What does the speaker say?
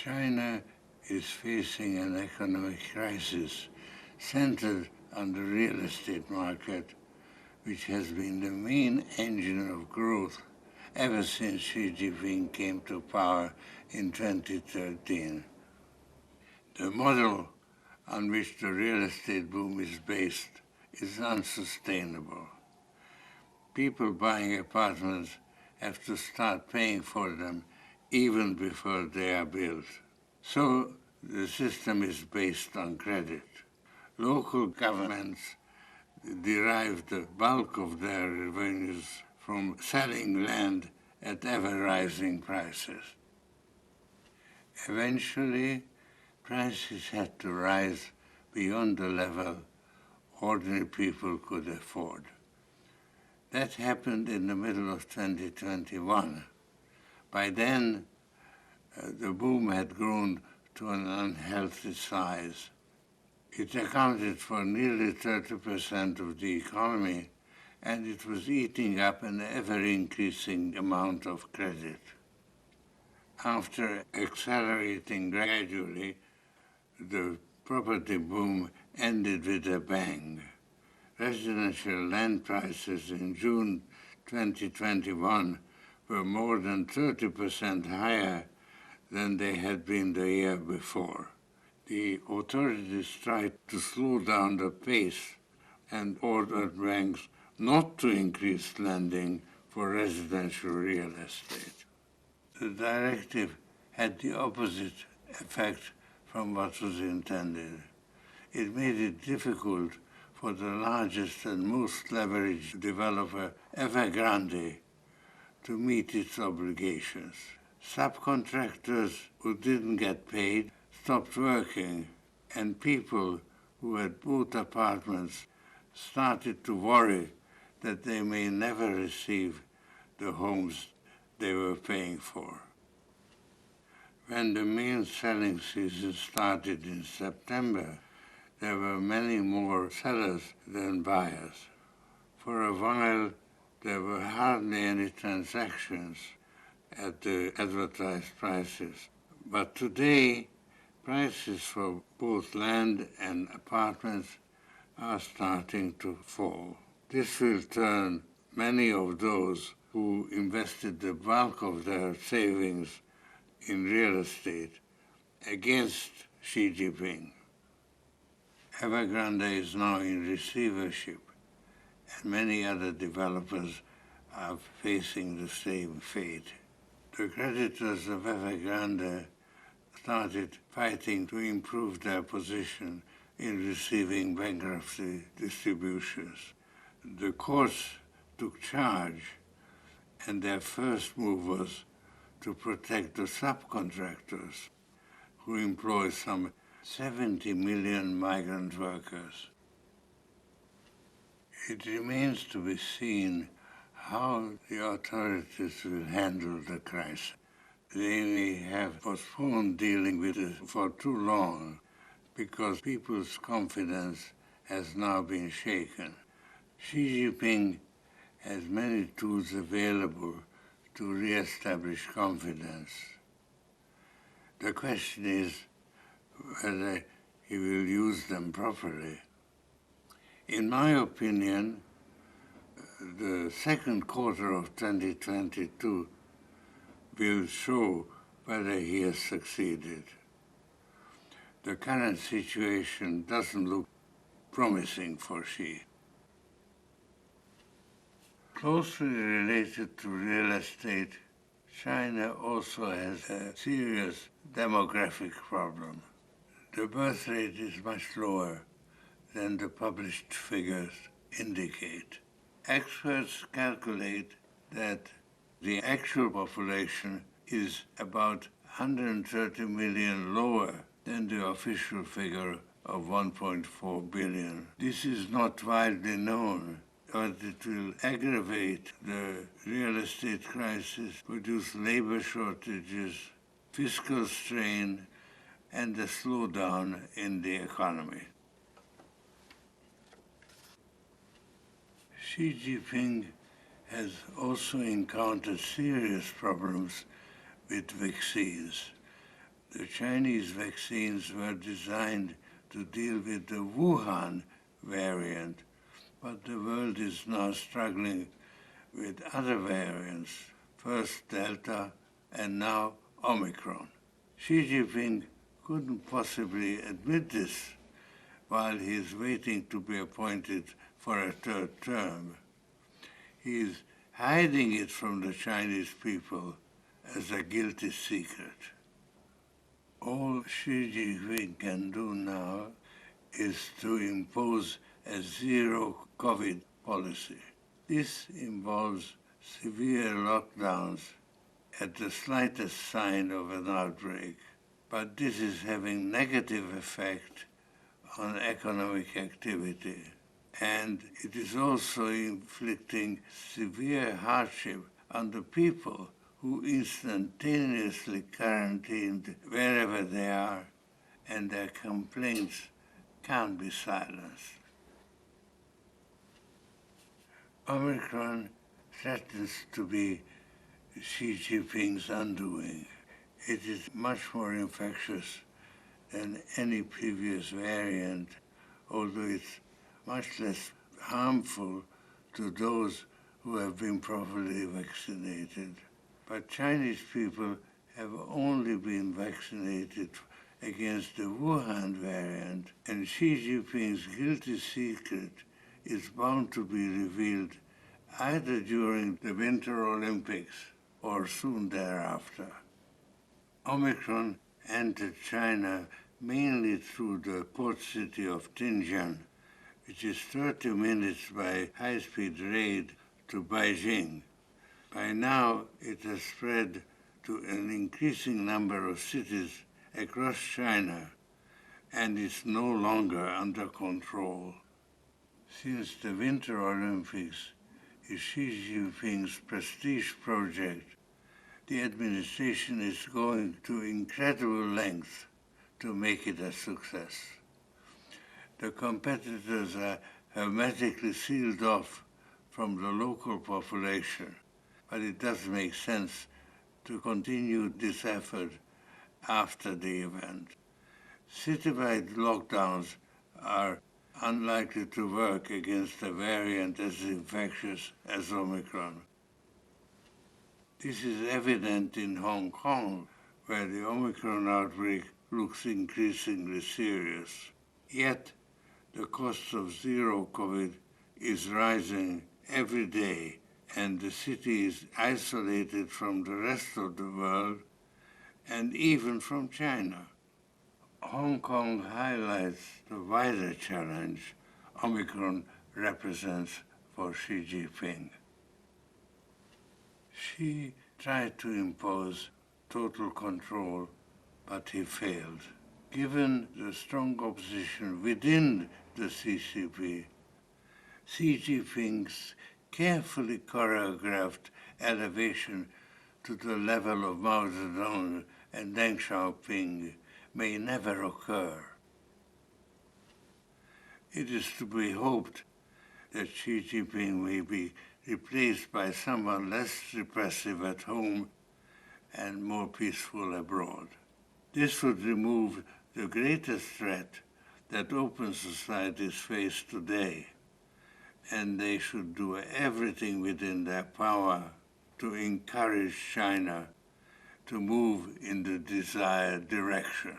China is facing an economic crisis centered on the real estate market, which has been the main engine of growth ever since Xi Jinping came to power in 2013. The model on which the real estate boom is based is unsustainable. People buying apartments have to start paying for them even before they are built. So the system is based on credit. Local governments derive the bulk of their revenues from selling land at ever-rising prices. Eventually, prices had to rise beyond the level ordinary people could afford. That happened in the middle of 2021. By then, the boom had grown to an unhealthy size. It accounted for nearly 30% of the economy, and it was eating up an ever-increasing amount of credit. After accelerating gradually, the property boom ended with a bang. Residential land prices in June 2021 were more than 30% higher than they had been the year before. The authorities tried to slow down the pace and ordered banks not to increase lending for residential real estate. The directive had the opposite effect from what was intended. It made it difficult for the largest and most leveraged developer, Evergrande, to meet its obligations. Subcontractors who didn't get paid stopped working, and people who had bought apartments started to worry that they may never receive the homes they were paying for. When the main selling season started in September, there were many more sellers than buyers. For a while, there were hardly any transactions at the advertised prices. But today, prices for both land and apartments are starting to fall. This will turn many of those who invested the bulk of their savings in real estate against Xi Jinping. Evergrande is now in receivership, and many other developers are facing the same fate. The creditors of Evergrande started fighting to improve their position in receiving bankruptcy distributions. The courts took charge, and their first move was to protect the subcontractors, who employ some 70 million migrant workers. It remains to be seen how the authorities will handle the crisis. They may have postponed dealing with it for too long because people's confidence has now been shaken. Xi Jinping has many tools available to re-establish confidence. The question is whether he will use them properly. In my opinion, the second quarter of 2022 will show whether he has succeeded. The current situation doesn't look promising for Xi. Closely related to real estate, China also has a serious demographic problem. The birth rate is much lower than the published figures indicate. Experts calculate that the actual population is about 130 million lower than the official figure of 1.4 billion. This is not widely known, but it will aggravate the real estate crisis, produce labor shortages, fiscal strain, and a slowdown in the economy. Xi Jinping has also encountered serious problems with vaccines. The Chinese vaccines were designed to deal with the Wuhan variant, but the world is now struggling with other variants, first Delta and now Omicron. Xi Jinping couldn't possibly admit this while he is waiting to be appointed for a third term. He is hiding it from the Chinese people as a guilty secret. All Xi Jinping can do now is to impose a zero COVID policy. This involves severe lockdowns at the slightest sign of an outbreak, but this is having negative effect on economic activity, and it is also inflicting severe hardship on the people who instantaneously quarantined wherever they are, and their complaints can't be silenced. Omicron threatens to be Xi Jinping's undoing. It is much more infectious than any previous variant, although it's much less harmful to those who have been properly vaccinated. But Chinese people have only been vaccinated against the Wuhan variant, and Xi Jinping's guilty secret is bound to be revealed either during the Winter Olympics or soon thereafter. Omicron entered China mainly through the port city of Tianjin, which is 30 minutes by high-speed rail to Beijing. By now, it has spread to an increasing number of cities across China and is no longer under control. Since the Winter Olympics is Xi Jinping's prestige project, the administration is going to incredible lengths to make it a success. The competitors are hermetically sealed off from the local population, but it does make sense to continue this effort after the event. Citywide lockdowns are unlikely to work against a variant as infectious as Omicron. This is evident in Hong Kong, where the Omicron outbreak looks increasingly serious. Yet, the cost of zero COVID is rising every day, and the city is isolated from the rest of the world and even from China. Hong Kong highlights the wider challenge Omicron represents for Xi Jinping. Xi tried to impose total control, but he failed. Given the strong opposition within the CCP, Xi Jinping's carefully choreographed elevation to the level of Mao Zedong and Deng Xiaoping may never occur. It is to be hoped that Xi Jinping may be replaced by someone less repressive at home and more peaceful abroad. This would remove the greatest threat that open societies face today, and they should do everything within their power to encourage China to move in the desired direction.